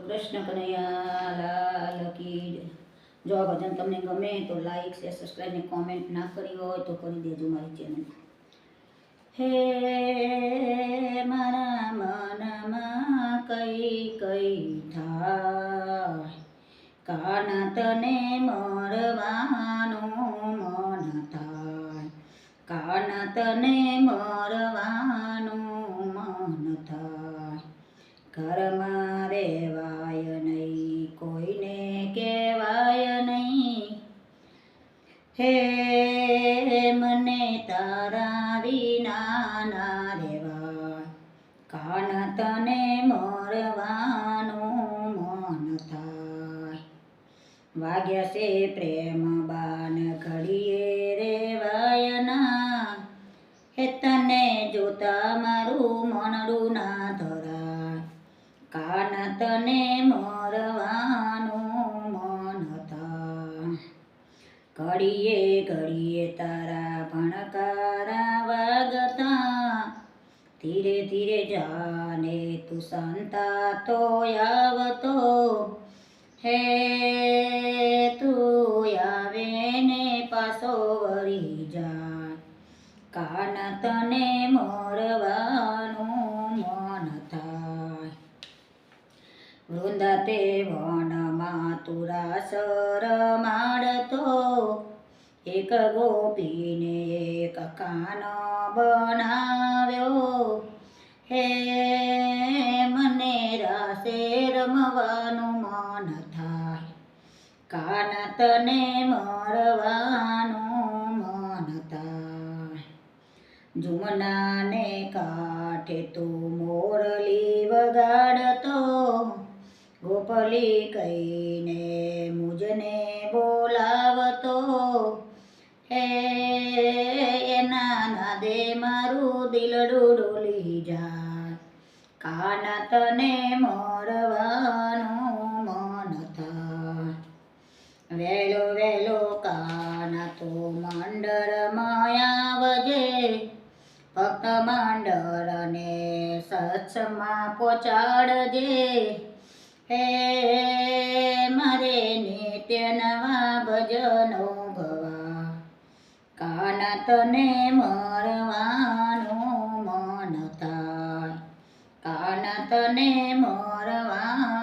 કૃષ્ણ કનૈયા લાલ કી જય। જો આ ભજન તમને ગમે તો લાઈક શેર સબસ્ક્રાઈબ ને કોમેન્ટ ના કરી હોય તો કરી દેજો મારી ચેનલ। હે મારા મનમાં કઈ કઈ થાય, કાન તને મરવાનું મન થાય, કાન તને મરવાનું મન થાય। ઘરમાં રેવાય નહીં, કોઈને કહેવાય નહીં, હે મને તારા વિના ના રેવાય, કાન તને મરવાનું મન થાય। વાગ્યા છે પ્રેમ બાન ઘડીએ રેવાય ના, હે તને જોતા મારું મનડું ના ધરાય, કાન તને મરવાનું મન થાય। ઘડીએ ઘડીએ તારા ભણકારા વાગતા, ધીરે ધીરે જાને તું સંતા તો આવતો, હે તું આવે ને પાછો વળી જાય, કાન તને મરવાનું મન થાય। વૃંદા તે વનમાં તુરાસર માડતો, એક ગોપીને એક કાન બનાવ્યો, હે મને રાસે રમવાનું મન થાય, કાન તને મરવાનું મન થાય। જુમનાને કાંઠે તું મોરલી વગાડતો, ગોપલી કહીને મુજને બોલાવતો, હે એના નાદે મારું દિલડું ડોલી જાય, કાન તને મરવાનું મન થાય। વેલો વેલો કાન તું મંડળમાં આવજે, ભક્ત મંડળને સત્સંગમાં પહોંચાડજે, હે મારે નિત્ય નવા ભજનો ગવા, કાન તને મરવાનું મન થાય, કાન તને મરવાનું